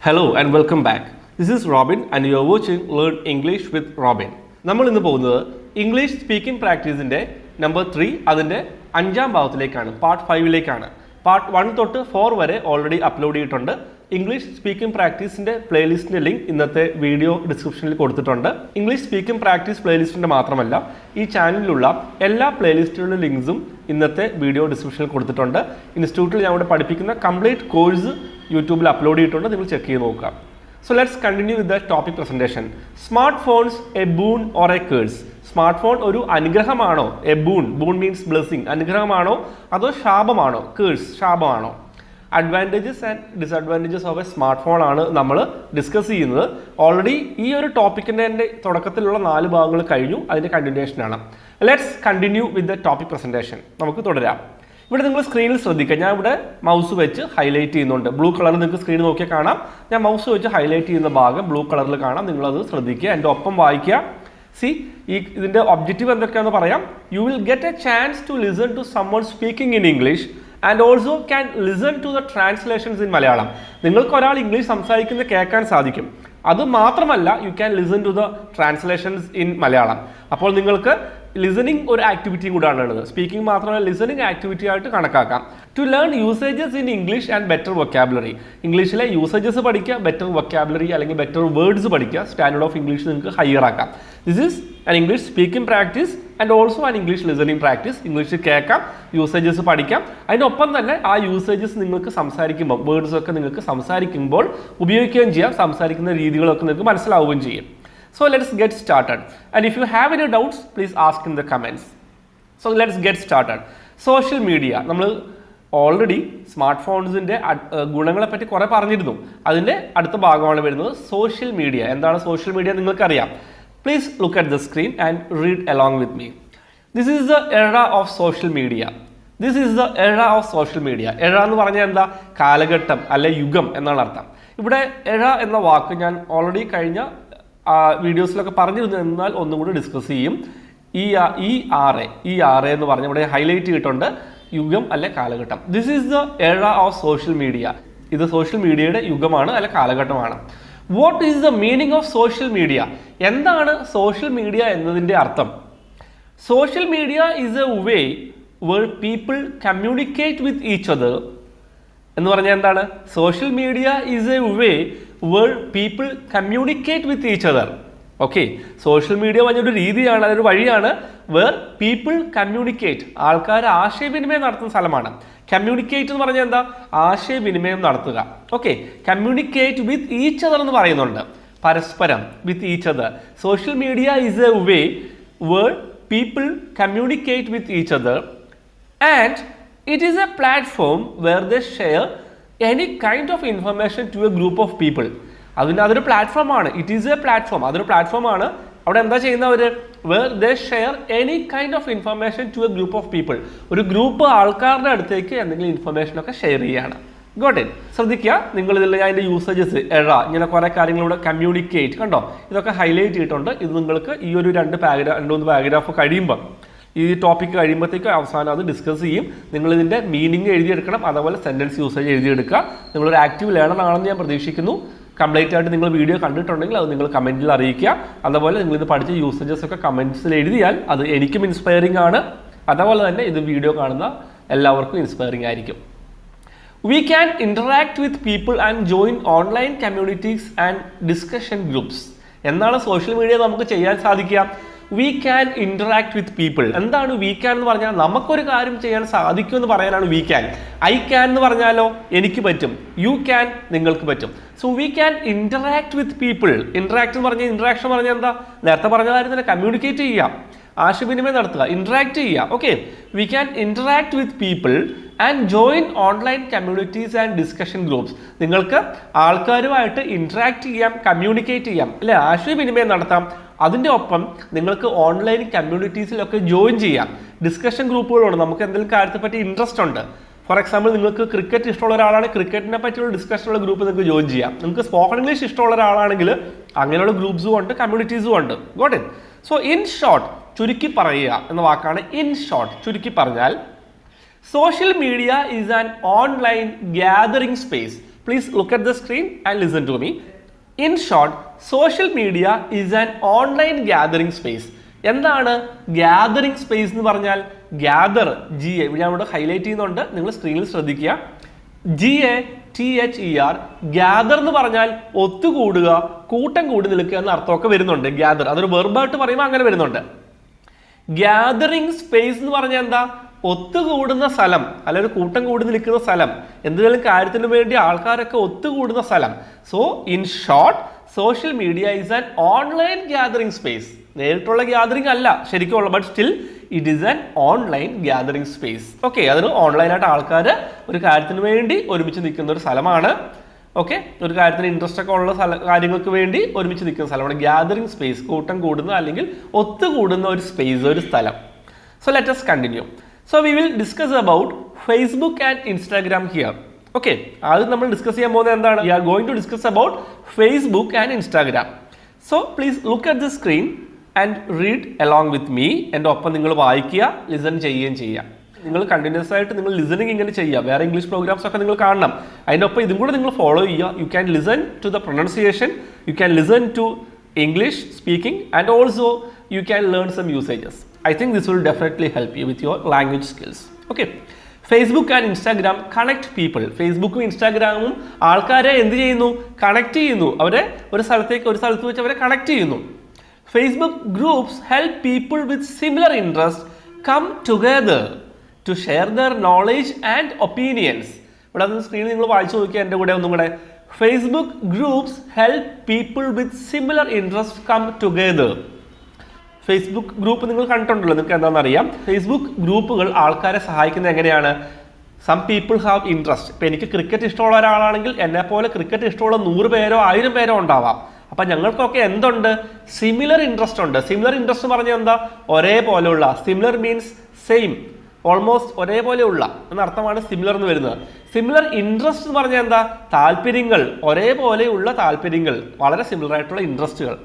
Hello and welcome back. This is Robin and you are watching Learn English with Robin. നമ്മൾ ഇന്ന് പോകുന്നത് English speaking പ്രാക്ടീസിൻ്റെ number 3 അതിൻ്റെ 5ാം ഭാഗത്തിലേക്കാണ്, part 5ലേക്കാണ്. Part 1 തൊട്ട് 4 വരെ already upload ചെയ്തിട്ടുണ്ട്. English speaking പ്രാക്ടീസിൻ്റെ പ്ലേലിസ്റ്റിൻ്റെ link ഇന്നത്തെ video ഡിസ്ക്രിപ്ഷനിൽ കൊടുത്തിട്ടുണ്ട്. ഇംഗ്ലീഷ് സ്പീക്കിംഗ് പ്രാക്ടീസ് പ്ലേലിസ്റ്റിൻ്റെ മാത്രമല്ല ഈ ചാനലിലുള്ള എല്ലാ പ്ലേലിസ്റ്റുകളുടെ ലിങ്ക്സും ഇന്നത്തെ വീഡിയോ ഡിസ്ക്രിപ്ഷനിൽ കൊടുത്തിട്ടുണ്ട്. ഇൻസ്റ്റിറ്റ്യൂട്ടിൽ ഞാൻ ഇവിടെ പഠിപ്പിക്കുന്ന കംപ്ലീറ്റ് കോഴ്സ് യൂട്യൂബിൽ അപ്ലോഡ് ചെയ്തിട്ടുണ്ട്, നിങ്ങൾ ചെക്ക് ചെയ്ത് നോക്കുക. So let's continue with the topic presentation. Smartphones a boon or a curse? Smartphone ഒരു അനുഗ്രഹമാണോ? A boon. Boon means blessing. അനുഗ്രഹമാണോ അതോ ശാപമാണോ? Curse. ശാപമാണോ? Advantages and disadvantages of a smartphone ആണ് നമ്മൾ ഡിസ്കസ് ചെയ്യുന്നത്. ഓൾറെഡി ഈ ഒരു ടോപ്പിക്കിൻ്റെ തുടക്കത്തിലുള്ള 4 ഭാഗങ്ങൾ കഴിഞ്ഞു, അതിൻ്റെ കണ്ടിന്യൂഷൻ ആണ്. Let's continue with the topic presentation. നമുക്ക് തുടരാം. ഇവിടെ നിങ്ങൾ സ്ക്രീനിൽ ശ്രദ്ധിക്കുക, ഞാൻ ഇവിടെ മൗസ് വെച്ച് ഹൈലൈറ്റ് ചെയ്യുന്നുണ്ട്. ബ്ലൂ കളറിൽ നിങ്ങൾക്ക് സ്ക്രീനിൽ നോക്കിയാൽ കാണാം. ഞാൻ മൗസ് വെച്ച് ഹൈലൈറ്റ് ചെയ്യുന്ന ഭാഗം ബ്ലൂ കളറിൽ കാണാം, നിങ്ങളത് ശ്രദ്ധിക്കുക, എൻ്റെ ഒപ്പം വായിക്കുക. ഇതിൻ്റെ ഒബ്ജക്റ്റീവ് എന്തൊക്കെയാണെന്ന് പറയാം. You will get a chance to listen to someone speaking in English and also can listen to the translations in Malayalam. നിങ്ങൾക്ക് ഒരാൾ ഇംഗ്ലീഷ് സംസാരിക്കുന്നത് കേൾക്കാൻ സാധിക്കും. അത് മാത്രമല്ല, you can listen to the translations in Malayalam. അപ്പോൾ നിങ്ങൾക്ക് ലിസണിങ് ഒരു ആക്ടിവിറ്റി കൂടാണ് ഉള്ളത്. സ്പീക്കിംഗ് മാത്രമല്ല, ലിസണിങ് ആക്ടിവിറ്റി ആയിട്ട് കണക്കാക്കാം. To learn usages in English and better vocabulary. ഇംഗ്ലീഷിലെ യൂസേജസ് പഠിക്കുക, ബെറ്റർ വൊക്കാബുലറി അല്ലെങ്കിൽ ബെറ്റർ വേർഡ്സ് പഠിക്കുക, സ്റ്റാൻഡേർഡ് ഓഫ് ഇംഗ്ലീഷ് നിങ്ങൾക്ക് ഹയർ ആക്കാം. This is an English speaking practice and also an English listening practice. English കേൾക്കാം, usages പഠിക്കാം, അതിനൊപ്പം തന്നെ ആ യൂസേജസ് നിങ്ങൾക്ക് സംസാരിക്കുമ്പോൾ, വേർഡ്സ് ഒക്കെ നിങ്ങൾക്ക് സംസാരിക്കുമ്പോൾ ഉപയോഗിക്കുകയും ചെയ്യാം, സംസാരിക്കുന്ന രീതികളൊക്കെ നിങ്ങൾക്ക് മനസ്സിലാവുകയും ചെയ്യും. So let's get started. And if you have any doubts, please ask in the comments. So let's get started. Social media. നമ്മൾ ഓൾറെഡി സ്മാർട്ട് ഫോൺസിൻ്റെ ഗുണങ്ങളെ പറ്റി കുറേ പറഞ്ഞിരുന്നു. അതിൻ്റെ അടുത്ത ഭാഗമാണ് വരുന്നത് സോഷ്യൽ മീഡിയ. എന്താണ് സോഷ്യൽ മീഡിയ നിങ്ങൾക്കറിയാം. Please look at the screen and read along with me. This is the era of social media. This is the era of social media. എറ എന്ന് പറഞ്ഞാൽ എന്താ? കാലഘട്ടം അല്ലെ യുഗം എന്നാണ് അർത്ഥം. ഇവിടെ എറ എന്ന വാക്ക് ഞാൻ ഓൾറെഡി കഴിഞ്ഞ വീഡിയോസിലൊക്കെ പറഞ്ഞിരുന്നു, എന്നാൽ ഒന്നും കൂടി ഡിസ്കസ് ചെയ്യും. ഈ ആർ എന്ന് പറഞ്ഞ് ഇവിടെ ഹൈലൈറ്റ് ചെയ്തിട്ടുണ്ട്, യുഗം അല്ലെ കാലഘട്ടം. This is the era of social media. ഇത് സോഷ്യൽ മീഡിയയുടെ യുഗമാണ് അല്ലെ കാലഘട്ടമാണ്. What is the meaning of social media? എന്താണ് സോഷ്യൽ മീഡിയ എന്നതിൻ്റെ അർത്ഥം? Social media is a way where people communicate with each other. എന്ന് പറഞ്ഞാൽ എന്താണ്? Social media is a way where people communicate with each other. Okay, social media പറഞ്ഞൊരു രീതിയാണ്, അതൊരു വഴിയാണ്. വേർ പീപ്പിൾ കമ്മ്യൂണിക്കേറ്റ്, ആൾക്കാർ ആശയവിനിമയം നടത്തുന്ന സ്ഥലമാണ്. കമ്മ്യൂണിക്കേറ്റ് എന്ന് പറഞ്ഞാൽ എന്താ? ആശയവിനിമയം നടത്തുക. Okay, communicate with each other എന്ന് പറയുന്നുണ്ട്, പരസ്പരം, with each other. Social media is a way where people communicate with each other and it is a platform where they share any kind of information to a group of people. അതൊരു പ്ലാറ്റ്ഫോമാണ്. It is a platform, അതൊരു പ്ലാറ്റ്ഫോമാണ്. അവിടെ എന്താ ചെയ്യുന്നവർ? Where they share any kind of information to a group of people. ഒരു group ആൾക്കാരുടെ അടുത്തേക്ക് എന്തെങ്കിലും ഇൻഫർമേഷൻ ഒക്കെ ഷെയർ ചെയ്യുകയാണ്. Got it. ശ്രദ്ധിക്കുക, നിങ്ങൾ ഇതിൽ അതിൻ്റെ യൂസേജസ്, എറ, ഇങ്ങനെ കുറേ കാര്യങ്ങളിലൂടെ കമ്മ്യൂണിക്കേറ്റ്, കണ്ടോ, ഇതൊക്കെ ഹൈലൈറ്റ് ചെയ്തിട്ടുണ്ട്. ഇത് നിങ്ങൾക്ക് ഈ ഒരു 2-3 പാരഗ്രാഫ് കഴിയുമ്പോൾ, ഈ ടോപ്പിക്ക് കഴിയുമ്പോഴത്തേക്ക് അവസാനം അത് ഡിസ്കസ് ചെയ്യും. നിങ്ങളിതിൻ്റെ മീനിങ് എഴുതിയെടുക്കണം, അതേപോലെ സെൻറ്റൻസ് യൂസേജ് എഴുതിയെടുക്കുക. നിങ്ങളൊരു ആക്റ്റീവ് ലേണർ ആണെന്ന് ഞാൻ പ്രതീക്ഷിക്കുന്നു. കംപ്ലീറ്റ് ആയിട്ട് നിങ്ങൾ വീഡിയോ കണ്ടിട്ടുണ്ടെങ്കിൽ അത് നിങ്ങൾ കമൻറ്റിൽ അറിയിക്കുക. അതുപോലെ നിങ്ങളിത് പഠിച്ച യൂസേജസ് ഒക്കെ കമൻറ്റ്സിൽ എഴുതിയാൽ അത് എനിക്കും ഇൻസ്പയറിംഗ് ആണ്, അതേപോലെ തന്നെ ഇത് വീഡിയോ കാണുന്ന എല്ലാവർക്കും ഇൻസ്പയറിംഗ് ആയിരിക്കും. We can interact with people and join online communities and discussion groups. എന്താണ് സോഷ്യൽ മീഡിയ നമുക്ക് ചെയ്യാൻ സാധിക്കുക? We can interact with people. എന്താണ് വി ക്യാൻ എന്ന് പറഞ്ഞാൽ? നമുക്കൊരു കാര്യം ചെയ്യാൻ സാധിക്കും എന്ന് പറയാനാണ് വി ക്യാൻ. ഐ ക്യാൻ എന്ന് പറഞ്ഞാലോ എനിക്ക് പറ്റും, യു ക്യാൻ നിങ്ങൾക്ക് പറ്റും. So we can interact with people. Interact എന്ന് പറഞ്ഞാൽ, ഇൻറ്ററാക്ഷൻ പറഞ്ഞാൽ എന്താ? നേരത്തെ പറഞ്ഞ കാര്യം തന്നെ, കമ്മ്യൂണിക്കേറ്റ് ചെയ്യുക, ആശയവിനിമയം നടത്തുക, ഇൻറ്ററാക്ട് ചെയ്യുക. Okay, we can interact with people and join online communities and discussion groups. നിങ്ങൾക്ക് ആൾക്കാരുമായിട്ട് ഇൻറ്ററാക്ട് ചെയ്യാം, കമ്മ്യൂണിക്കേറ്റ് ചെയ്യാം, അല്ലെ, ആശയവിനിമയം നടത്താം. അതിൻ്റെ ഒപ്പം നിങ്ങൾക്ക് ഓൺലൈൻ കമ്മ്യൂണിറ്റീസിലൊക്കെ ജോയിൻ ചെയ്യാം. ഡിസ്കഷൻ ഗ്രൂപ്പുകളുണ്ട്, നമുക്ക് എന്തെങ്കിലും കാര്യത്തെ പറ്റി ഇൻട്രസ്റ്റ് ഉണ്ട്. ഫോർ എക്സാമ്പിൾ, നിങ്ങൾക്ക് ക്രിക്കറ്റ് ഇഷ്ടമുള്ള ഒരാളാണ്, ക്രിക്കറ്റിനെ പറ്റിയുള്ള ഡിസ്കഷനുള്ള ഗ്രൂപ്പ് നിങ്ങൾക്ക് ജോയിൻ ചെയ്യാം. നിങ്ങൾക്ക് സ്പോക്കൺ ഇംഗ്ലീഷ് ഇഷ്ടമുള്ള ഒരാളാണെങ്കിൽ അങ്ങനെയുള്ള ഗ്രൂപ്പ്സും ഉണ്ട്, കമ്മ്യൂണിറ്റീസും ഉണ്ട്. Got it. So in short, ചുരുക്കി പറയുക എന്ന വാക്കാണ് ഇൻ ഷോർട്ട്. ചുരുക്കി പറഞ്ഞാൽ social media is an online gathering space Please look at the screen and listen to me. In short, social media is an online gathering space. എന്താണ് gathering space എന്ന് പറഞ്ഞാൽ? Gather, GA, ഞാൻ ഇവിടെ highlight ചെയ്യുന്നുണ്ട്, നിങ്ങൾ സ്ക്രീനിൽ ശ്രദ്ധിക്കുക. GATHER, ഗ്യാദർ എന്ന് പറഞ്ഞാൽ ഒത്തുകൂടുക, കൂട്ടം കൂടി നിൽക്കുക എന്ന അർത്ഥമൊക്കെ വരുന്നുണ്ട്. ഗ്യാദർ അതൊരു വെർബായിട്ട് പറയുമ്പോൾ അങ്ങനെ വരുന്നുണ്ട്. ഗ്യാതറിംഗ് സ്പേസ് എന്ന് പറഞ്ഞാൽ എന്താ? ഒത്തുകൂടുന്ന സ്ഥലം, അല്ലെ ഒരു കൂട്ടം കൂടി നിൽക്കുന്ന സ്ഥലം, എന്തെങ്കിലും കാര്യത്തിന് വേണ്ടി ആൾക്കാരൊക്കെ ഒത്തുകൂടുന്ന സ്ഥലം. So in short, social media is an online gathering space. നേരിട്ടുള്ള ഗ്യാതറിംഗ് അല്ല ശരിക്കുള്ള, but still it is an online gathering space. Okay, അതിന് ഓൺലൈനായിട്ട് ആൾക്കാർ ഒരു കാര്യത്തിന് വേണ്ടി ഒരുമിച്ച് നിൽക്കുന്ന ഒരു സ്ഥലമാണ്. ഓക്കെ, ഒരു കാര്യത്തിന് ഇൻട്രസ്റ്റ് ഒക്കെ ഉള്ള കാര്യങ്ങൾക്ക് വേണ്ടി ഒരുമിച്ച് നിൽക്കുന്ന സ്ഥലമാണ് ഗ്യാതറിംഗ് സ്പേസ്. കൂട്ടം കൂടുന്ന അല്ലെങ്കിൽ ഒത്തുകൂടുന്ന ഒരു സ്പേസ്, ഒരു സ്ഥലം. So let us continue. So we will discuss about Facebook and Instagram here. Okay, ആദ്യം നമ്മൾ ഡിസ്കസ് ചെയ്യാൻ പോകുന്നത് എന്താണ്? We are going to discuss about Facebook and Instagram. So please look at the screen and read along with me. എൻ്റെ ഒപ്പം നിങ്ങൾ വായിക്കുക, listen ചെയ്യുകയും ചെയ്യുക. നിങ്ങൾ കണ്ടിന്യൂസ് ആയിട്ട് നിങ്ങൾ ലിസണിങ് ഇങ്ങനെ ചെയ്യുക. വേറെ ഇംഗ്ലീഷ് പ്രോഗ്രാംസ് ഒക്കെ നിങ്ങൾ കാണണം, അതിൻ്റെ ഒപ്പം ഇതും കൂടെ നിങ്ങൾ ഫോളോ ചെയ്യുക. You can listen to the pronunciation, you can listen to English speaking, and also you can learn some usages. I think this will definitely help you with your language skills. Okay, Facebook and Instagram connect people. ഫേസ്ബുക്കും ഇൻസ്റ്റാഗ്രാമും ആൾക്കാരെ എന്ത് ചെയ്യുന്നു? Connect ചെയ്യുന്നു. അവരെ ഒരു സ്ഥലത്ത് വെച്ച് അവരെ കണക്ട് ചെയ്യുന്നു. Facebook groups help people with similar interests come together to share their knowledge and opinions. ഇവിടെ സ്ക്രീനിൽ നിങ്ങൾ വായിച്ചു നോക്കിയാൽ എൻ്റെ കൂടെ ഒന്നും കൂടെ. Facebook groups help people with similar interests come together. Facebook group നിങ്ങൾ കണ്ടിട്ടുണ്ടല്ലോ, നിങ്ങൾക്ക് എന്താണെന്ന് അറിയാം. ഫേസ്ബുക്ക് ഗ്രൂപ്പുകൾ ആൾക്കാരെ സഹായിക്കുന്നത് എങ്ങനെയാണ്? Some people have interest. ഇപ്പം എനിക്ക് ക്രിക്കറ്റ് ഇഷ്ടമുള്ള ഒരാളാണെങ്കിൽ എന്നെ പോലെ ക്രിക്കറ്റ് ഇഷ്ടമുള്ള 100 പേരോ 1000 പേരോ ഉണ്ടാവാം. അപ്പം ഞങ്ങൾക്കൊക്കെ എന്തുണ്ട്? സിമിലർ ഇൻട്രസ്റ്റ് ഉണ്ട്. സിമിലർ ഇൻട്രസ്റ്റ് പറഞ്ഞാൽ എന്താ? ഒരേപോലെയുള്ള. സിമിലർ മീൻസ് സെയിം, ഓൾമോസ്റ്റ് ഒരേപോലെയുള്ള എന്നർത്ഥമാണ് സിമിലർ എന്ന് വരുന്നത്. സിമിലർ ഇൻട്രസ്റ്റ് എന്ന് പറഞ്ഞാൽ എന്താ? താല്പര്യങ്ങൾ, ഒരേപോലെയുള്ള താല്പര്യങ്ങൾ, വളരെ സിമിലർ ആയിട്ടുള്ള ഇൻട്രസ്റ്റുകൾ.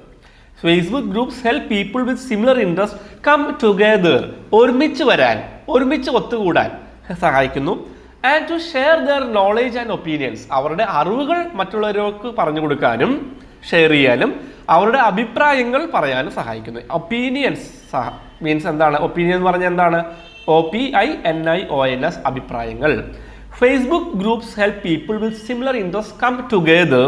Facebook groups help people with similar interest come together, ഒരുമിച്ച് വരാൻ, ഒരുമിച്ച് ഒത്തുകൂടാൻ സഹായിക്കുന്നു. And to share their knowledge and opinions, അവരുടെ അറിവുകൾ മറ്റുള്ളവർക്ക് പറഞ്ഞു കൊടുക്കാനും ഷെയർ ചെയ്യാനും അവരുടെ അഭിപ്രായങ്ങൾ പറയാനും സഹായിക്കുന്നു. ഒപ്പീനിയൻസ് മീൻസ് എന്താണ്? ഒപ്പീനിയൻ എന്ന് പറഞ്ഞാൽ എന്താണ്? OPINIONS, അഭിപ്രായങ്ങൾ. Facebook groups help people with similar interest come together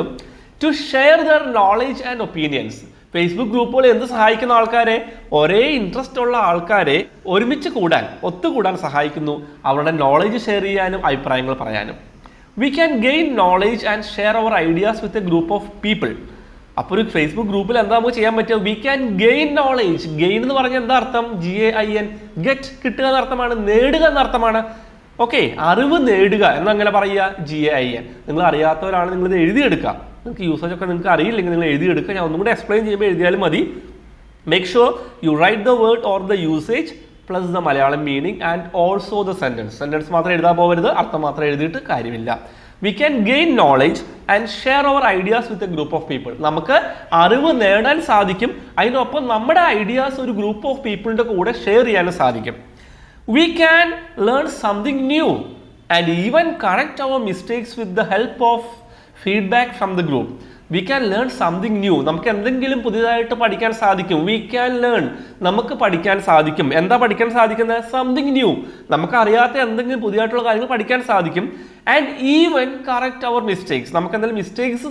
to share their knowledge and opinions. Facebook ഗ്രൂപ്പുകൾ എന്ത് സഹായിക്കുന്ന ആൾക്കാരെ? ഒരേ ഇൻട്രസ്റ്റ് ഉള്ള ആൾക്കാരെ ഒരുമിച്ച് കൂടാൻ, ഒത്തുകൂടാൻ സഹായിക്കുന്നു, അവരുടെ നോളേജ് ഷെയർ ചെയ്യാനും അഭിപ്രായങ്ങൾ പറയാനും. We can gain knowledge and share our ideas with a group of people. അപ്പോൾ ഒരു ഫേസ്ബുക്ക് ഗ്രൂപ്പിൽ എന്താ നമുക്ക് ചെയ്യാൻ പറ്റുക? We can gain knowledge. Gain എന്ന് പറഞ്ഞാൽ എന്താ അർത്ഥം? GAIN, ഗെറ്റ്, കിട്ടുക എന്നർത്ഥമാണ്, നേടുക എന്നർത്ഥമാണ്. ഓക്കെ, അറിവ് നേടുക എന്നങ്ങനെ പറയുക GAIN. നിങ്ങൾ അറിയാത്തവരാണ്, നിങ്ങളിത് എഴുതിയെടുക്കുക. നിങ്ങൾക്ക് യൂസേജ് ഒക്കെ നിങ്ങൾക്ക് അറിയില്ലെങ്കിൽ നിങ്ങൾ എഴുതിയെടുക്കുക. ഞാൻ ഒന്നും കൂടെ എക്സ്പ്ലെയിൻ ചെയ്യുമ്പോൾ എഴുതിയാലും മതി. Make sure you write the word or the usage plus the Malayalam meaning and also the sentence. Sentence മാത്രം എഴുതാൻ പോകരുത്, അർത്ഥം മാത്രം എഴുതിയിട്ട് കാര്യമില്ല. We can gain knowledge and share our ideas with a group of people. നമുക്ക് അറിവ് നേടാൻ സാധിക്കും, അതിനൊപ്പം നമ്മുടെ ഐഡിയാസ് ഒരു ഗ്രൂപ്പ് ഓഫ് പീപ്പിളിൻ്റെ കൂടെ ഷെയർ ചെയ്യാനും സാധിക്കും. We can learn something new and even correct our mistakes with the help of feedback from the group. We can learn something new. നമുക്ക് എന്തെങ്കിലും പുതിയതായിട്ട് പഠിക്കാൻ സാധിക്കും. വി ക്യാൻ ലേൺ, നമുക്ക് പഠിക്കാൻ സാധിക്കും. എന്താ പഠിക്കാൻ സാധിക്കുന്നത്? സംതിങ് ന്യൂ, നമുക്ക് അറിയാത്ത എന്തെങ്കിലും പുതിയതായിട്ടുള്ള കാര്യങ്ങൾ പഠിക്കാൻ സാധിക്കും. And even correct our mistakes, നമുക്ക് എന്തെങ്കിലും മിസ്റ്റേക്സ്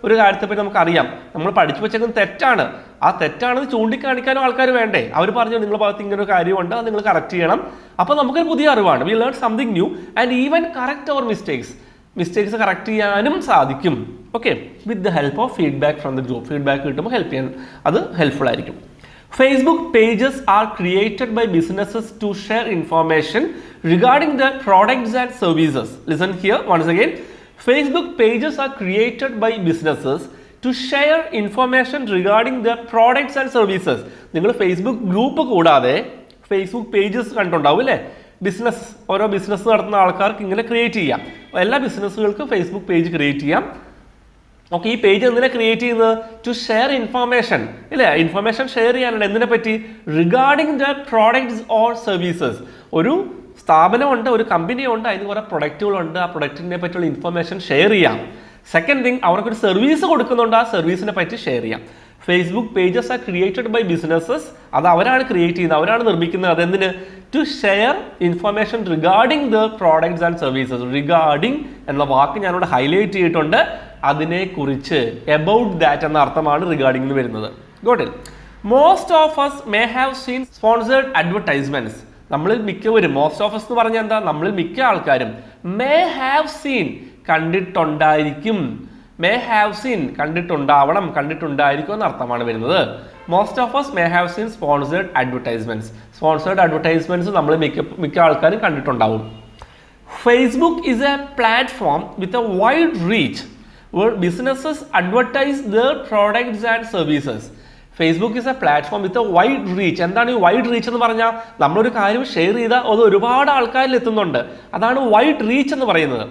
ഒരു കാര്യത്തെപ്പറ്റി നമുക്കറിയാം, നമ്മൾ പഠിച്ചു വെച്ചേക്കുന്നത് തെറ്റാണ്, ആ തെറ്റാണെന്ന് ചൂണ്ടിക്കാണിക്കാനും ആൾക്കാർ വേണ്ടേ? അവർ പറഞ്ഞു നിങ്ങളുടെ ഭാഗത്ത് ഇങ്ങനെ ഒരു കാര്യമുണ്ട്, അത് നിങ്ങൾ കറക്റ്റ് ചെയ്യണം. അപ്പോൾ നമുക്കൊരു പുതിയ അറിവാണ്. We learn something new and even correct our mistakes correct ചെയ്യാനും സാധിക്കും. Okay, with the help of feedback from the group. Feedback കിട്ടുമ്പോൾ ഹെൽപ്പ് ചെയ്യാൻ അത് ഹെൽപ്ഫുൾ ആയിരിക്കും. Facebook pages are created by businesses to share information regarding the products and services. Listen here once again. Facebook pages are created by businesses to share information regarding their products and services. നിങ്ങൾ Facebook group കൂടാതെ Facebook pages കണ്ടുണ്ടാവും അല്ലേ? ഓരോ business നടത്തുന്ന ആൾക്കാർക്ക് ഇങ്ങനെ create ചെയ്യാം. എല്ലാ ബിസിനസ്സുകൾക്കും Facebook page create ചെയ്യാം. ഓക്കെ, ഈ പേജ് എന്തിനാ ക്രിയേറ്റ് ചെയ്യുന്നത്? ടു ഷെയർ ഇൻഫർമേഷൻ ഇല്ലേ? ഇൻഫർമേഷൻ ഷെയർ ചെയ്യാനുണ്ട്. എന്തിനെ പറ്റി? Regarding the products or services. ഒരു സ്ഥാപനമുണ്ട്, ഒരു കമ്പനിയുണ്ട്, അതിന് കുറേ പ്രൊഡക്റ്റുകളുണ്ട്, ആ പ്രൊഡക്റ്റിനെ പറ്റിയുള്ള ഇൻഫർമേഷൻ ഷെയർ ചെയ്യാം. സെക്കൻഡ് തിങ്, അവർക്കൊരു സർവീസ് കൊടുക്കുന്നുണ്ട്, ആ സർവീസിനെ പറ്റി ഷെയർ ചെയ്യാം. Facebook pages are created by businesses, അത് അവരാണ് ക്രിയേറ്റ് ചെയ്യുന്നത്, അവരാണ് നിർമ്മിക്കുന്നത്. അതെന്തിന്? To share information regarding the products and services. Regarding എന്ന വാക്ക് ഞാനിവിടെ ഹൈലൈറ്റ് ചെയ്തിട്ടുണ്ട്. അതിനെക്കുറിച്ച്, എബൌട്ട് ദാറ്റ് എന്ന അർത്ഥമാണ് റിഗാർഡിംഗ് എന്ന് വരുന്നത്. Got it? Most of us may have seen sponsored advertisements. നമ്മളിൽ മിക്കവരും, മോസ്റ്റ് ഓഫ് us എന്ന് പറഞ്ഞാൽ എന്താ? നമ്മളിൽ മിക്ക ആൾക്കാരും may have seen, കണ്ടിട്ടുണ്ടായിരിക്കും. may have seen, കണ്ടിട്ടുണ്ടാവണം, കണ്ടിട്ടുണ്ടായിരിക്കും എന്ന അർത്ഥമാണ് വരുന്നത്. Most of us may have seen sponsored advertisements. Sponsored advertisements നമ്മൾ മിക്ക ആൾക്കാരും കണ്ടിട്ടുണ്ടാവും. Facebook is a platform with a wide reach where businesses advertise their products and services. Facebook is A platform with a wide reach. എന്താണ് ഈ wide reach എന്ന് പറഞ്ഞാൽ? നമ്മളൊരു കാര്യം ഷെയർ ചെയ്താൽ അത് ഒരുപാട് ആൾക്കാരിൽ എത്തുന്നുണ്ട്. അതാണ് വൈഡ് റീച്ച് എന്ന് പറയുന്നത്.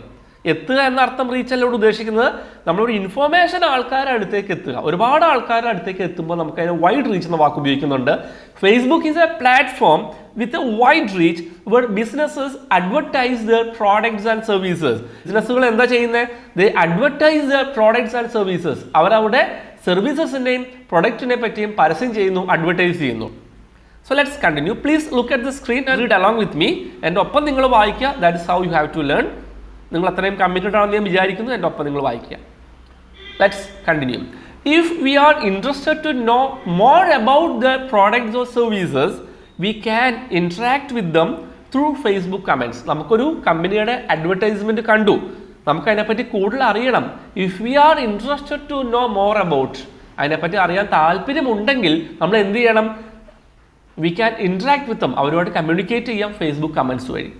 എത്തുക എന്ന അർത്ഥം റീച്ച് അല്ല ഇവിടെ ഉദ്ദേശിക്കുന്നത്. നമ്മളൊരു ഇൻഫോർമേഷൻ ആൾക്കാരുടെ അടുത്തേക്ക് എത്തുക, ഒരുപാട് ആൾക്കാരുടെ അടുത്തേക്ക് എത്തുമ്പോൾ നമുക്ക് അതിന് വൈഡ് റീച്ച് എന്ന വാക്ക് ഉപയോഗിക്കുന്നുണ്ട്. Facebook is a platform with a wide reach where businesses advertise their products and services. ബിസിനസ്സുകൾ എന്താ ചെയ്യുന്നത്? They advertise their products and services. അവരവിടെ സർവീസസിൻ്റെയും പ്രൊഡക്റ്റിനെ പറ്റിയും പരസ്യം ചെയ്യുന്നു, അഡ്വർടൈസ് ചെയ്യുന്നു. So let's continue. Please look at the screen and read along with me. എൻ്റെ ഒപ്പം നിങ്ങൾ വായിക്കുക. That is how you have to learn. നിങ്ങൾ അത്രയും കമ്മിറ്റഡ് ആണെന്ന് ഞാൻ വിചാരിക്കുന്നു. എൻ്റെ ഒപ്പം നിങ്ങൾ വായിക്കുക. Let's continue. If we are interested to know more about the products or services we can interact with them through Facebook comments. നമുക്കൊരു കമ്പനിയുടെ അഡ്വർടൈസ്മെൻറ്റ് കണ്ടു, നമുക്ക് അതിനെപ്പറ്റി കൂടുതൽ അറിയണം. If we are interested to know more about, അതിനെപ്പറ്റി അറിയാൻ താല്പര്യമുണ്ടെങ്കിൽ നമ്മൾ എന്ത് ചെയ്യണം? We can interact with them, അവരുമായിട്ട് കമ്മ്യൂണിക്കേറ്റ് ചെയ്യാം ഫേസ്ബുക്ക് കമൻറ്റ്സ് വഴി.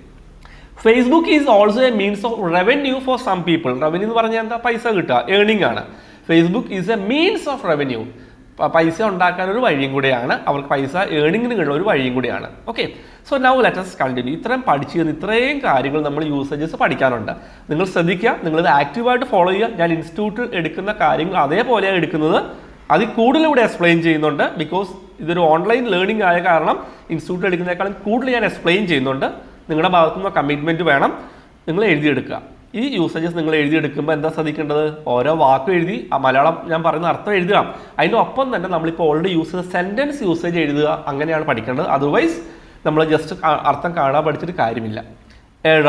Facebook is also a means of revenue for some people. Revenue എന്ന് പറഞ്ഞാൽ എന്താ? പൈസ കിട്ടുക, ഏർണിംഗ് ആണ്. Facebook is A means of revenue. പൈസ ഉണ്ടാക്കാൻ ഒരു വഴിയും കൂടിയാണ്, അവർക്ക് പൈസ ഏർണിങ്ങിന് കിട്ടുന്ന ഒരു വഴിയും കൂടിയാണ്. Okay, so now let us continue. ഇത്രയും പഠിച്ചു തരുന്ന ഇത്രയും കാര്യങ്ങൾ നമ്മൾ യൂസേജസ് പഠിക്കാനുണ്ട്. നിങ്ങൾ ശ്രദ്ധിക്കുക, നിങ്ങളിത് ആക്റ്റീവായിട്ട് ഫോളോ ചെയ്യുക. ഞാൻ ഇൻസ്റ്റിറ്റ്യൂട്ടിൽ എടുക്കുന്ന കാര്യങ്ങൾ അതേപോലെയാണ് എടുക്കുന്നത്. അതിൽ കൂടുതൽ ഇവിടെ എക്സ്പ്ലെയിൻ ചെയ്യുന്നുണ്ട്. ബിക്കോസ് ഇതൊരു ഓൺലൈൻ ലേണിംഗ് ആയ കാരണം ഇൻസ്റ്റിറ്റ്യൂട്ടിൽ എടുക്കുന്നതിനേക്കാളും കൂടുതൽ ഞാൻ എക്സ്പ്ലെയിൻ ചെയ്യുന്നുണ്ട്. നിങ്ങളുടെ ഭാഗത്തുനിന്ന് കമ്മിറ്റ്മെൻറ്റ് വേണം. നിങ്ങൾ എഴുതിയെടുക്കുക. ഈ യൂസേജസ് നിങ്ങൾ എഴുതിയെടുക്കുമ്പോൾ എന്താ ശ്രദ്ധിക്കേണ്ടത്? ഓരോ വാക്കും എഴുതി മലയാളം ഞാൻ പറയുന്ന അർത്ഥം എഴുതുക. അതിനൊപ്പം തന്നെ നമ്മളിപ്പോൾ ഓൾറെഡി യൂസ് ചെയ്ത സെൻറ്റൻസ് യൂസേജ് എഴുതുക. അങ്ങനെയാണ് പഠിക്കേണ്ടത്. അതർവൈസ് നമ്മൾ ജസ്റ്റ് അർത്ഥം കാണാൻ പഠിച്ചിട്ട് കാര്യമില്ല. എഴ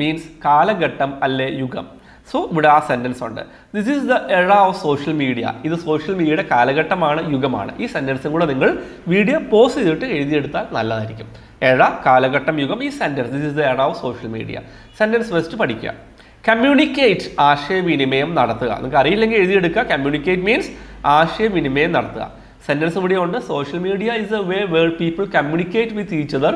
മീൻസ് കാലഘട്ടം അല്ലെ യുഗം. സോ ഇവിടെ ആ സെൻറ്റൻസ് ഉണ്ട്. This is the era of social media. ഇത് സോഷ്യൽ മീഡിയയുടെ കാലഘട്ടമാണ്, യുഗമാണ്. ഈ സെൻറ്റൻസും കൂടെ നിങ്ങൾ വീഡിയോ പോസ് ചെയ്തിട്ട് എഴുതിയെടുത്താൽ നല്ലതായിരിക്കും. എഴ, കാലഘട്ടം, യുഗം. ഈ sentence this is the era of social media. Sentence west പഠിക്കുക. കമ്മ്യൂണിക്കേറ്റ്, ആശയവിനിമയം നടത്തുക. നിങ്ങൾക്ക് അറിയില്ലെങ്കിൽ എഴുതിയെടുക്കുക. കമ്മ്യൂണിക്കേറ്റ് മീൻസ് ആശയവിനിമയം നടത്തുക. സെൻറ്റൻസ് ഇവിടെ ഉണ്ട്. Social media is a way where people communicate with each other.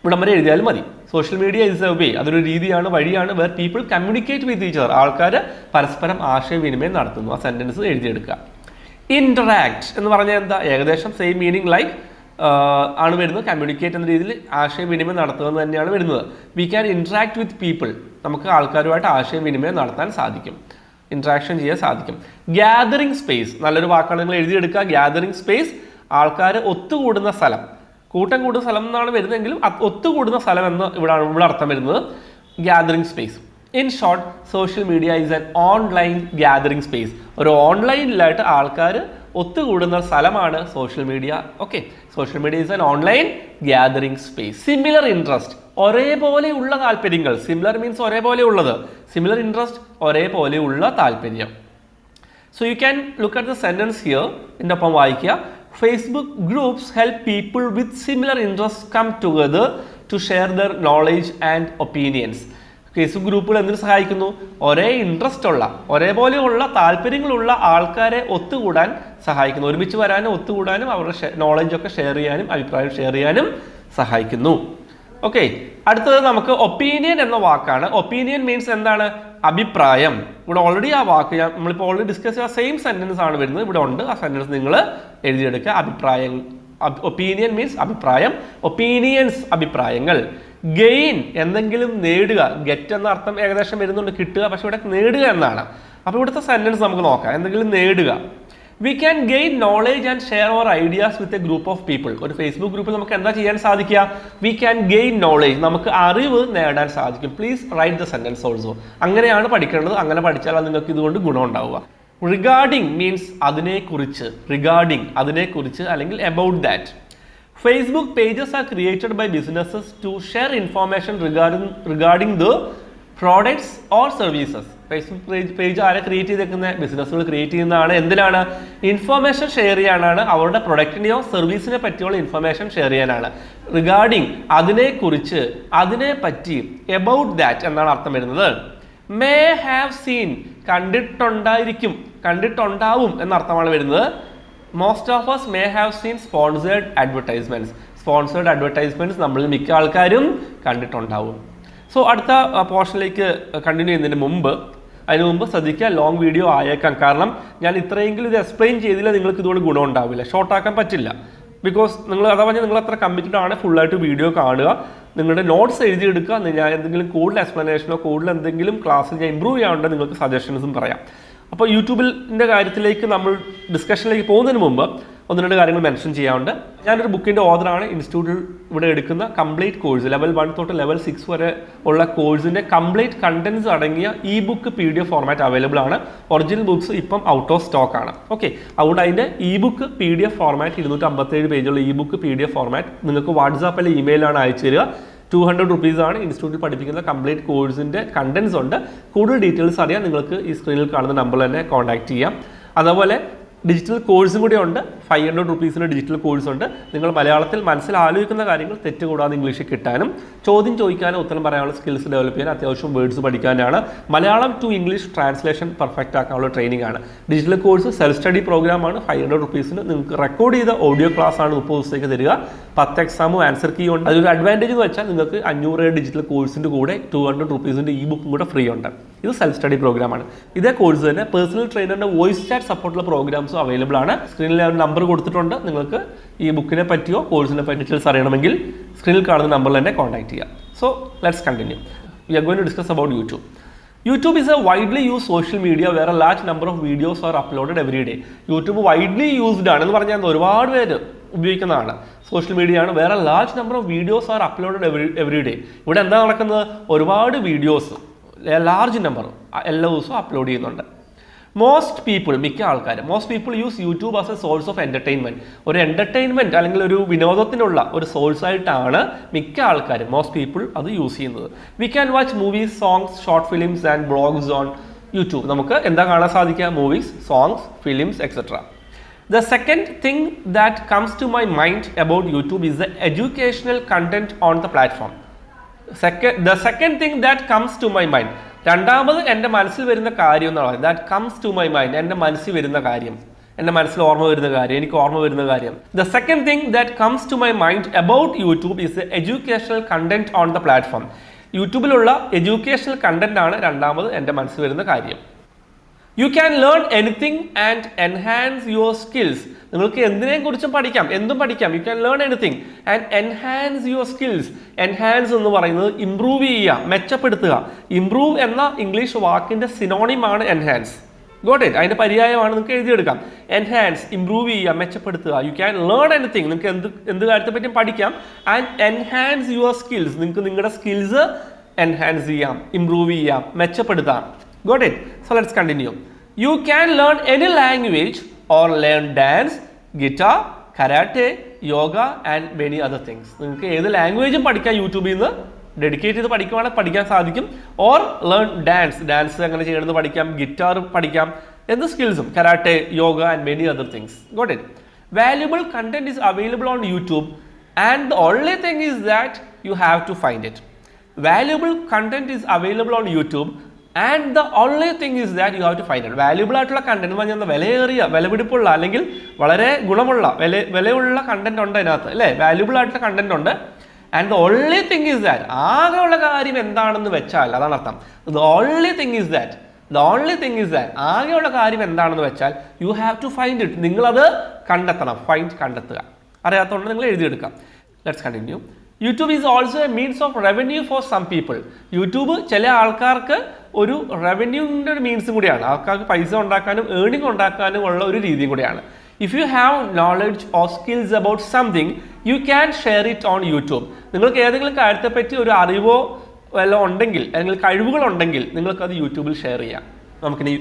ഇവിടം വരെ എഴുതിയാലും മതി. Social media is a way, അതൊരു രീതിയാണ്, വഴിയാണ്. Where people communicate with each other. ആൾക്കാർ പരസ്പരം ആശയവിനിമയം നടത്തുന്നു. ആ സെൻറ്റൻസ് എഴുതിയെടുക്കുക. ഇൻറ്ററാക്ട് എന്ന് പറഞ്ഞാൽ എന്താ? ഏകദേശം സെയിം മീനിങ് ലൈക്ക് ആണ് വരുന്നത്. കമ്മ്യൂണിക്കേറ്റ് എന്ന രീതിയിൽ ആശയവിനിമയം നടത്തുക എന്ന് തന്നെയാണ് വരുന്നത്. V can interact with people. നമുക്ക് ആൾക്കാരുമായിട്ട് ആശയവിനിമയം നടത്താൻ സാധിക്കും, ഇൻട്രാക്ഷൻ ചെയ്യാൻ സാധിക്കും. ഗ്യാതറിംഗ് സ്പേസ്, നല്ലൊരു വാക്കാണ്, നിങ്ങൾ എഴുതിയെടുക്കുക. ഗ്യാതറിംഗ് സ്പേസ്, ആൾക്കാർ ഒത്തുകൂടുന്ന സ്ഥലം. കൂട്ടം കൂടുന്ന സ്ഥലം എന്നാണ് വരുന്നതെങ്കിലും ഒത്തുകൂടുന്ന സ്ഥലം എന്ന് ഇവിടെ അർത്ഥം വരുന്നത്. Gathering space. In short, social media is an online gathering space. ഒരു ഓൺലൈനിലായിട്ട് ആൾക്കാർ ഒത്തുകൂടുന്ന സ്ഥലമാണ് social media. Okay, social media is an online gathering space. Similar interest, ഒരേപോലെയുള്ള താല്പര്യങ്ങൾ. സിമിലർ മീൻസ് ഒരേപോലെ ഉള്ളത്. സിമിലർ ഇൻട്രസ്റ്റ്, ഒരേപോലെയുള്ള താല്പര്യം. So you can look at the sentence here. എൻ്റെ ഒപ്പം വായിക്കുക. Facebook groups help people with similar interest come together to share their knowledge and opinions. Facebook ഗ്രൂപ്പുകൾ എന്തിനു സഹായിക്കുന്നു? ഒരേ ഇൻട്രസ്റ്റ് ഉള്ള, ഒരേപോലെയുള്ള താല്പര്യങ്ങളുള്ള ആൾക്കാരെ ഒത്തുകൂടാൻ സഹായിക്കുന്നു. ഒരുമിച്ച് വരാനും ഒത്തുകൂടാനും അവരുടെ നോളജൊക്കെ ഷെയർ ചെയ്യാനും അഭിപ്രായം ഷെയർ ചെയ്യാനും സഹായിക്കുന്നു. ഓക്കെ, അടുത്തത് നമുക്ക് ഒപ്പീനിയൻ എന്ന വാക്കാണ്. ഒപ്പീനിയൻ മീൻസ് എന്താണ്? അഭിപ്രായം. ഇവിടെ ഓൾറെഡി ആ വാക്ക് നമ്മളിപ്പോൾ ഓൾറെഡി ഡിസ്കസ് ചെയ്ത സെയിം സെൻറ്റൻസ് ആണ് വരുന്നത്. ഇവിടെ ഉണ്ട്. ആ സെൻറ്റൻസ് നിങ്ങൾ എഴുതിയെടുക്കുക. അഭിപ്രായം. ഒപ്പീനിയൻ മീൻസ് അഭിപ്രായം. ഒപ്പീനിയൻസ്, അഭിപ്രായങ്ങൾ. ഗെയിൻ, എന്തെങ്കിലും നേടുക. ഗെറ്റ് എന്ന അർത്ഥം ഏകദേശം വരുന്നുണ്ട്, കിട്ടുക. പക്ഷെ ഇവിടെ നേടുക എന്നാണ്. അപ്പോൾ ഇവിടുത്തെ സെൻറ്റൻസ് നമുക്ക് നോക്കാം. എന്തെങ്കിലും നേടുക. We can gain knowledge and share our ideas with a group of people. ഒരു ഫേസ്ബുക്ക് ഗ്രൂപ്പിൽ നമുക്ക് എന്താ ചെയ്യാൻ സാധിക്കുക? വി ക്യാൻ ഗെയിൻ നോളേജ്, നമുക്ക് അറിവ് നേടാൻ സാധിക്കും. Please write the sentence also. അങ്ങനെയാണ് പഠിക്കേണ്ടത്. അങ്ങനെ പഠിച്ചാൽ നിങ്ങൾക്ക് ഇതുകൊണ്ട് ഗുണം ഉണ്ടാവുക. റിഗാർഡിംഗ് മീൻസ് അതിനെക്കുറിച്ച്, റിഗാർഡിംഗ് അതിനെക്കുറിച്ച് അല്ലെങ്കിൽ about that. Facebook pages are created by businesses to share information regarding the products or services. Facebook page ആരെ ക്രിയേറ്റ് ചെയ്തേക്കുന്ന? ബിസിനസ്സുകൾ ക്രിയേറ്റ് ചെയ്യുന്നതാണ്. എന്തിനാണ്? ഇൻഫോർമേഷൻ ഷെയർ ചെയ്യാനാണ്. അവരുടെ പ്രൊഡക്റ്റിനെയോ സർവീസിനെ പറ്റിയുള്ള ഇൻഫോർമേഷൻ ഷെയർ ചെയ്യാനാണ്. റിഗാർഡിംഗ് അതിനെക്കുറിച്ച്, അതിനെപ്പറ്റി. എബൌട്ട് ദാറ്റ് എന്നാണ് അർത്ഥം വരുന്നത്. മേ ഹാവ് സീൻ കണ്ടിട്ടുണ്ടായിരിക്കും, കണ്ടിട്ടുണ്ടാവും എന്നർത്ഥമാണ് വരുന്നത്. Most of us may have seen sponsored advertisements. Sponsored advertisements നമ്മളിൽ മിക്ക ആൾക്കാരും കണ്ടിട്ടുണ്ടാവും. സോ അടുത്ത പോർഷനിലേക്ക് കണ്ടിന്യൂ ചെയ്യുന്നതിന് മുമ്പ് ശ്രദ്ധിക്കുക, ലോങ് വീഡിയോ ആയേക്കാം. കാരണം ഞാൻ ഇത്രയെങ്കിലും ഇത് എക്സ്പ്ലെയിൻ ചെയ്തില്ല നിങ്ങൾക്ക് ഇതുകൊണ്ട് ഗുണം ഉണ്ടാവില്ല, ഷോർട്ടാക്കാൻ പറ്റില്ല. ബിക്കോസ് നിങ്ങൾ അതാ പറഞ്ഞാൽ നിങ്ങൾ അത്ര കമ്മിറ്റഡ് ആണ്, ഫുള്ളായിട്ട് വീഡിയോ കാണുക, നിങ്ങളുടെ നോട്ട്സ് എഴുതിയെടുക്കുക. ഞാൻ എന്തെങ്കിലും കൂടുതൽ എക്സ്പ്ലനേഷനോ കൂടുതൽ എന്തെങ്കിലും ക്ലാസ്സിൽ ഞാൻ ഇമ്പ്രൂവ് ചെയ്യാനുണ്ടെങ്കിൽ നിങ്ങൾക്ക് സജഷൻസും പറയാം. അപ്പോൾ യൂട്യൂബിൻ്റെ കാര്യത്തിലേക്ക് നമ്മൾ ഡിസ്കഷനിലേക്ക് പോകുന്നതിന് മുമ്പ് ഒന്ന് രണ്ട് കാര്യങ്ങൾ മെൻഷൻ ചെയ്യാറുണ്ട്. ഞാനൊരു ബുക്കിൻ്റെ ഓഥറാണ്. ഇൻസ്റ്റിറ്റ്യൂട്ടിൽ ഇവിടെ എടുക്കുന്ന കംപ്ലീറ്റ് കോഴ്സ് ലെവൽ 1 തൊട്ട് ലെവൽ 6 വരെ ഉള്ള കോഴ്സിൻ്റെ കംപ്ലീറ്റ് കണ്ടൻസ് അടങ്ങിയ E book PDF format available ആണ്. ഒറിജിനൽ ബുക്സ് ഇപ്പം ഔട്ട് ഓഫ് സ്റ്റോക്ക് ആണ്. ഓക്കെ, അതുകൊണ്ട് അതിൻ്റെ ഇ ബുക്ക് PDF ഫോർമാറ്റ് 257 പേജുള്ള ഇ ബുക്ക് PDF ഫോർമാറ്റ് നിങ്ങൾക്ക് വാട്സാപ്പിൽ ഇമെയിലാണ് അയച്ചു തരിക. 200 റുപ്പീസാണ്. ഇൻസ്റ്റിറ്റ്യൂട്ടിൽ പഠിപ്പിക്കുന്ന കംപ്ലീറ്റ് കോഴ്സിൻ്റെ കണ്ടൻസ് ഉണ്ട്. കൂടുതൽ ഡീറ്റെയിൽസ് അറിയാൻ നിങ്ങൾക്ക് ഈ സ്ക്രീനിൽ കാണുന്ന നമ്പറിൽ തന്നെ കോൺടാക്ട് ചെയ്യാം. അതുപോലെ ഡിജിറ്റൽ കോഴ്സും കൂടി ഉണ്ട്. 500 റുപ്പീസിൻ്റെ ഡിജിറ്റൽ കോഴ്സ് ഉണ്ട്. നിങ്ങൾ മലയാളത്തിൽ മനസ്സിൽ ആലോചിക്കുന്ന കാര്യങ്ങൾ തെറ്റുകൂടാതെ ഇംഗ്ലീഷിൽ കിട്ടാനും ചോദ്യം ചോദിക്കാനും ഉത്തരം പറയാനുള്ള സ്കിൽസ് ഡെവലപ്പ് ചെയ്യാൻ അത്യാവശ്യം വേർഡ്സ് പഠിക്കാനാണ്. Malayalam to English translation perfect ആക്കാനുള്ള ട്രെയിനിങ് ആണ്. ഡിജിറ്റൽ കോഴ്സ് സെൽഫ് സ്റ്റഡി പ്രോഗ്രാമാണ്. 500 റുപ്പീസിന് നിങ്ങൾക്ക് റെക്കോർഡ് ചെയ്ത ഓഡിയോ ക്ലാസ് ആണ് 30 ദിവസത്തേക്ക് തരിക. 10 എക്സാമും ആൻസർ കീ ഉണ്ട്. അതൊരു അഡ്വാൻറ്റേജ് എന്ന് വെച്ചാൽ നിങ്ങൾക്ക് 500 ഡിജിറ്റൽ കോഴ്സിൻ്റെ കൂടെ 200 റുപ്പീസിൻ്റെ ഇ ബുക്കും കൂടെ ഫ്രീ ഉണ്ട്. ഇത് സെൽഫ് സ്റ്റഡി പ്രോഗ്രാമാണ്. ഇതേ കോഴ്സ് തന്നെ പേഴ്സണൽ ട്രെയിനറിൻ്റെ വോയിസ് ചാറ്റ് സപ്പോർട്ടുള്ള പ്രോഗ്രാംസും അവൈലബിൾ ആണ്. സ്ക്രീനിൽ ഒരു നമ്പർ കൊടുത്തിട്ടുണ്ട്. നിങ്ങൾക്ക് ഈ ബുക്കിനെ പറ്റിയോ കോഴ്സിനെ പറ്റി ഡീറ്റെയിൽസ് അറിയണമെങ്കിൽ സ്ക്രീനിൽ കാണുന്ന നമ്പറിൽ തന്നെ കോൺടാക്ട് ചെയ്യാം. So let's continue. We are going to discuss about YouTube. YouTube is a widely used social media where a large number of videos are uploaded every day. YouTube widely used ആണ് എന്ന് പറഞ്ഞാൽ ഒരുപാട് പേര് ഉപയോഗിക്കുന്നതാണ്. Social media ആണ്. വേറെ large number of videos R uploaded every day. ഇവിടെ എന്താ നടക്കുന്നത്? ഒരുപാട് വീഡിയോസ് ലാർജ് നമ്പർ എല്ലാ ദിവസവും അപ്ലോഡ് ചെയ്യുന്നുണ്ട്. മിക്ക ആൾക്കാരും use YouTube as A source of entertainment. ഒരു എന്റർടൈൻമെന്റ് അല്ലെങ്കിൽ ഒരു വിനോദത്തിനുള്ള ഒരു സോഴ്സ് ആയിട്ടാണ് മിക്ക ആൾക്കാരും അത് യൂസ് ചെയ്യുന്നത്. We can watch movies, songs, short films and blogs on YouTube. നമുക്ക് എന്താ കാണാൻ സാധിക്കുക? Movies, songs, films etcetera. The second thing that comes to my mind about YouTube is the educational content on the platform. The second thing that comes to my mind, രണ്ടാമത് എൻ്റെ മനസ്സിൽ വരുന്ന കാര്യം എന്ന് പറയുന്നത് that comes to my mind, എൻ്റെ മനസ്സിൽ വരുന്ന കാര്യം, എൻ്റെ മനസ്സിൽ ഓർമ്മ വരുന്ന കാര്യം, എനിക്ക് ഓർമ്മ വരുന്ന കാര്യം. The second thing that comes to my mind about YouTube is the educational content on the platform. യൂട്യൂബിലുള്ള എഡ്യൂക്കേഷണൽ കണ്ടന്റ് ആണ് രണ്ടാമത് എൻ്റെ മനസ്സിൽ വരുന്ന കാര്യം. You can learn anything and enhance your skills. നിങ്ങൾക്ക് എന്തിനെക്കുറിച്ചും പഠിക്കാം, എന്തും പഠിക്കാം. You can learn anything and enhance your skills. Enhance എന്ന് പറയുന്നത് ഇംപ്രൂവ് ചെയ്യുക, മെച്ചപ്പെടുത്തുക. ഇംപ്രൂവ് എന്ന ഇംഗ്ലീഷ് വാക്കിന്റെ സിനോണിം ആണ് enhance. Got it? അതിന്റെ പര്യായമാണ് നിങ്ങൾക്ക് എഴുതിയെടുക്കാം. Enhance, ഇംപ്രൂവ് ചെയ്യുക, മെച്ചപ്പെടുത്തുക. You can learn anything. നിങ്ങൾക്ക് എന്ത് കാര്യത്തെ പറ്റിയും പഠിക്കാം. And enhance your skills. നിങ്ങൾക്ക് നിങ്ങളുടെ സ്കിൽസ് എൻഹാൻസ് ചെയ്യാം, ഇംപ്രൂവ് ചെയ്യാം, മെച്ചപ്പെടുത്താം. Got it? So let's continue. You can learn any language or learn dance, guitar, karate, yoga and many other things. നിങ്ങൾക്ക് ഏത് ലാംഗ്വേജും പഠിക്കാം യൂട്യൂബിൽ നിന്ന്. ഡെഡിക്കേറ്റ് ചെയ്ത് പഠിക്കുവാണെങ്കിൽ പഠിക്കാൻ സാധിക്കും. ഓർ ലേൺ ഡാൻസ് എങ്ങനെ ചെയ്യണമെന്ന് പഠിക്കാം, ഗിറ്റാർ പഠിക്കാം, എന്ത് സ്കിൽസും, karate, yoga and many other things. Got it? Valuable content is available on YouTube and the only thing is that you have to find it. Valuable content is available on YouTube and the only thing is that you have to find it. Valuable ആയിട്ടുള്ള content എന്ന് പറഞ്ഞാൽ വിലയേറിയ, വിലപിടിപ്പുള്ള അല്ലെങ്കിൽ വളരെ ഗുണമുള്ള വിലയുള്ള content ഉണ്ട് അതിനകത്ത്, അല്ലേ? വാല്യുബിൾ ആയിട്ടുള്ള കണ്ടന്റ് ഉണ്ട്. And the only thing is that, ആകെയുള്ള കാര്യം എന്താണെന്ന് വെച്ചാൽ, അതാണ് അർത്ഥം. The only thing is that, ആകെയുള്ള കാര്യം എന്താണെന്ന് വെച്ചാൽ you have to find it. നിങ്ങളത് കണ്ടെത്തണം. കണ്ടെത്തുക. അറിയാത്തതുകൊണ്ട് നിങ്ങൾ എഴുതിയെടുക്കാം. Let's continue. YouTube is also a means of revenue for some people. YouTube ചില ആൾക്കാർക്ക് ഒരു റവന്യൂവിൻ്റെ ഒരു മീൻസും കൂടിയാണ്. ആൾക്കാർക്ക് പൈസ ഉണ്ടാക്കാനും ഏർണിംഗ് ഉണ്ടാക്കാനും ഉള്ള ഒരു രീതിയും കൂടിയാണ്. If you have knowledge or skills about something you can share it on YouTube. നിങ്ങൾക്ക് ഏതെങ്കിലും കാര്യത്തെപ്പറ്റി ഒരു അറിവോ വല്ലതും ഉണ്ടെങ്കിൽ അല്ലെങ്കിൽ കഴിവുകളുണ്ടെങ്കിൽ നിങ്ങൾക്കത് യൂട്യൂബിൽ ഷെയർ ചെയ്യാം. നമുക്കിനി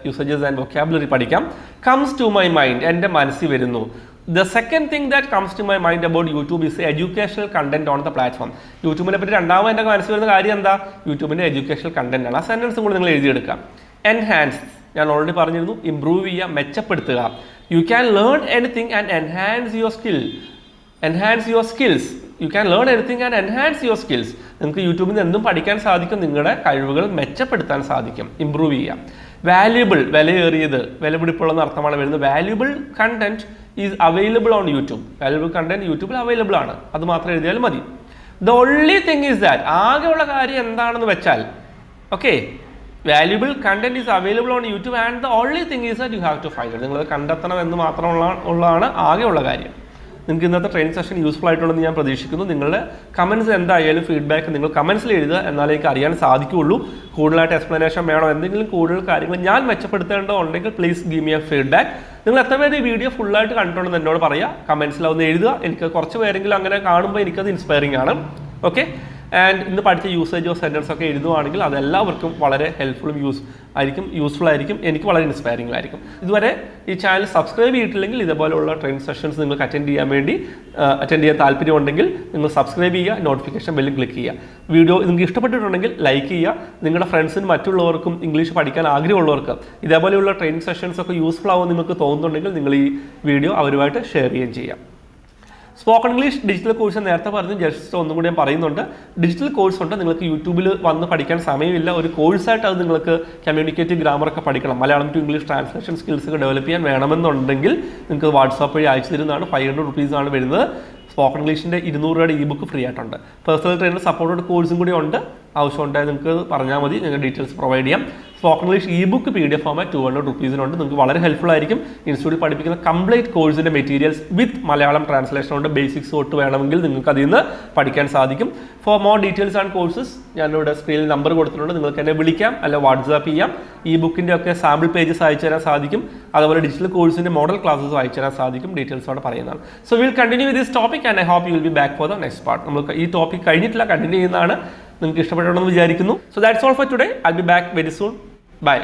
യൂസേജസ് ആൻഡ് വൊക്കാബുലറി പഠിക്കാം. കംസ് ടു മൈ മൈൻഡ്, എൻ്റെ മനസ്സിൽ വരുന്നു. The second thing that comes to my mind about YouTube is the educational content on the platform. യൂട്യൂബിനെ പറ്റി രണ്ടാമത് എൻ്റെ മനസ്സിൽ വരുന്ന കാര്യം എന്താ? യൂട്യൂബിൻ്റെ എഡ്യൂക്കേഷണൽ കണ്ടന്റ് ആണ്. ആ സെൻറ്റൻസും കൂടി നിങ്ങൾ എഴുതിയെടുക്കാം. എൻഹാൻസ്, ഞാൻ ഓൾറെഡി പറഞ്ഞിരുന്നു, ഇംപ്രൂവ് ചെയ്യുക, മെച്ചപ്പെടുത്തുക. You can learn anything and enhance your skills. You can learn anything and enhance your skills. നിങ്ങൾക്ക് യൂട്യൂബിൽ നിന്ന് എന്തും പഠിക്കാൻ സാധിക്കും, നിങ്ങളുടെ കഴിവുകൾ മെച്ചപ്പെടുത്താൻ സാധിക്കും, ഇംപ്രൂവ് ചെയ്യാം. വാല്യുബിൾ, വിലയേറിയത്, വിലപിടിപ്പുള്ളതെന്ന് അർത്ഥമാണ് വരുന്നത്. Valuable content is available on YouTube. Valuable content യൂട്യൂബിൽ അവൈലബിൾ ആണ്, അത് മാത്രം എഴുതിയാൽ മതി. The only thing is that, ആകെയുള്ള കാര്യം എന്താണെന്ന് വെച്ചാൽ, okay, valuable content is available on YouTube and the only thing is that you have to find it. നിങ്ങൾ കണ്ടെത്തണം എന്ന് മാത്രമുള്ളതാണ് ആകെയുള്ള കാര്യം. നിങ്ങൾക്ക് ഇന്നത്തെ ട്രെയിനിങ് സെഷൻ യൂസ്ഫുൾ ആയിട്ടുണ്ടെന്ന് ഞാൻ പ്രതീക്ഷിക്കുന്നു. നിങ്ങളുടെ കമൻസ് എന്തായാലും ഫീഡ്ബാക്ക് നിങ്ങൾ കമൻസിൽ എഴുതുക, എന്നാലേ എനിക്ക് അറിയാൻ സാധിക്കുകയുള്ളൂ. കൂടുതലായിട്ട് എക്സ്പ്ലനേഷൻ വേണോ, എന്തെങ്കിലും കൂടുതൽ കാര്യങ്ങൾ ഞാൻ മെച്ചപ്പെടുത്തേണ്ടതുണ്ടെങ്കിൽ please give me a feedback. നിങ്ങൾ എത്ര പേര് ഈ വീഡിയോ ഫുള്ളായിട്ട് കണ്ടിട്ടുണ്ടെന്ന് എന്നോട് പറയുക, കമൻസിൽ ഒന്ന് എഴുതുക. എനിക്ക് കുറച്ച് പേരെങ്കിലും അങ്ങനെ കാണുമ്പോൾ എനിക്കത് ഇൻസ്പയറിംഗ് ആണ്. ഓക്കെ, ആൻഡ് ഇന്ന് പഠിച്ച യൂസേജ് ഓഫ് സെൻറ്റൻസ് ഒക്കെ എഴുതുവാണെങ്കിൽ അതെല്ലാവർക്കും വളരെ യൂസ്ഫുൾ ആയിരിക്കും, എനിക്ക് വളരെ ഇൻസ്പയറിംഗ് ആയിരിക്കും. ഇതുവരെ ഈ ചാനൽ സബ്സ്ക്രൈബ് ചെയ്തിട്ടില്ലെങ്കിൽ ഇതുപോലെയുള്ള ട്രെയിനിങ് സെഷൻസ് നിങ്ങൾക്ക് അറ്റൻഡ് ചെയ്യാൻ താല്പര്യമുണ്ടെങ്കിൽ നിങ്ങൾ സബ്സ്ക്രൈബ് ചെയ്യുക, നോട്ടിഫിക്കേഷൻ ബെല്ലും ക്ലിക്ക് ചെയ്യുക. വീഡിയോ നിങ്ങൾക്ക് ഇഷ്ടപ്പെട്ടിട്ടുണ്ടെങ്കിൽ ലൈക്ക് ചെയ്യുക. നിങ്ങളുടെ ഫ്രണ്ട്സിനും മറ്റുള്ളവർക്കും ഇംഗ്ലീഷ് പഠിക്കാൻ ആഗ്രഹമുള്ളവർക്ക് ഇതേപോലെയുള്ള ട്രെയിനിങ് സെഷൻസ് ഒക്കെ യൂസ്ഫുൾ ആവുമെന്ന് നിങ്ങൾക്ക് തോന്നുന്നുണ്ടെങ്കിൽ നിങ്ങൾ ഈ വീഡിയോ അവരുമായിട്ട് ഷെയർ ചെയ്യുകയും ചെയ്യാം. സ്പോക്കൺ ഇംഗ്ലീഷ് ഡിജിറ്റൽ കോഴ്സ് നേരത്തെ പറഞ്ഞു, ജസ്റ്റ് ഒന്നും കൂടി ഞാൻ പറയുന്നുണ്ട്. ഡിജിറ്റൽ കോഴ്സ് ഉണ്ട്, നിങ്ങൾക്ക് യൂട്യൂബിൽ വന്ന് പഠിക്കാൻ സമയമില്ല, ഒരു കോഴ്സായിട്ട് അത് നിങ്ങൾക്ക് കമ്മ്യൂണിക്കേറ്റീവ് ഗ്രാമറൊക്കെ പഠിക്കണം, Malayalam to English translation skills ഒക്കെ ഡെവലപ്പ് ചെയ്യാൻ വേണമെന്നുണ്ടെങ്കിൽ നിങ്ങൾക്ക് വാട്സാപ്പ് വഴി അയച്ചു തരുന്നതാണ്. 500 rupees വരുന്നത്. സ്പോക്കൺ ഇംഗ്ലീഷിൻ്റെ 200 രൂപയുടെ ഇ-ബുക്ക് ഫ്രീ ആയിട്ടുണ്ട്. പേഴ്സണൽ ട്രെയിനർ സപ്പോർട്ടഡ് കോഴ്സും കൂടി ഉണ്ട്. ആവശ്യമുണ്ടായത് നിങ്ങൾക്ക് പറഞ്ഞാൽ മതി, ഞങ്ങൾ ഡീറ്റെയിൽസ് പ്രൊവൈഡ് ചെയ്യാം. Spoken English ebook PDF format 200 rupees നിങ്ങൾക്ക് വളരെ ഹെൽപ്ഫുൾ ആയിരിക്കും. ഇൻസ്റ്റിറ്റ്യൂട്ടിൽ പഠിപ്പിക്കുന്ന കംപ്ലീറ്റ് കോഴ്സിൻ്റെ മെറ്റീരിയൽസ് വിത്ത് മലയാളം ട്രാൻസ്ലേഷൻ ഉണ്ട്. ബേസിക്സ് തൊട്ട് വേണമെങ്കിൽ നിങ്ങൾക്ക് അതിൽ നിന്ന് പഠിക്കാൻ സാധിക്കും. For more details and courses ഞാനിവിടെ സ്ക്രീനിൽ നമ്പർ കൊടുത്തിട്ടുണ്ട്, നിങ്ങൾക്ക് എന്നെ വിളിക്കാം, അല്ല വാട്സാപ്പ് ചെയ്യാം. ഇ-ബുക്കിൻ്റെ ഒക്കെ സാമ്പിൾ പേജസ് അയച്ചു തരാൻ സാധിക്കും. അതുപോലെ ഡിജിറ്റൽ കോഴ്സിൻ്റെ മോഡൽ ക്ലാസ്സസ് അയച്ചു തരാൻ സാധിക്കും. ഡീറ്റെയിൽസോടെ പറയുന്നതാണ്. So will continue with this topic and I hope you will be back for the next part. നമുക്ക് ഈ ടോപ്പിക് കഴിഞ്ഞിട്ടില്ല, കണ്ടിന്യൂ ചെയ്യുന്നതാണ്. നിങ്ങൾക്ക് ഇഷ്ടപ്പെട്ടുണ്ടെന്ന് വിചാരിക്കുന്നു. So that's all for today. I will be back very soon. By.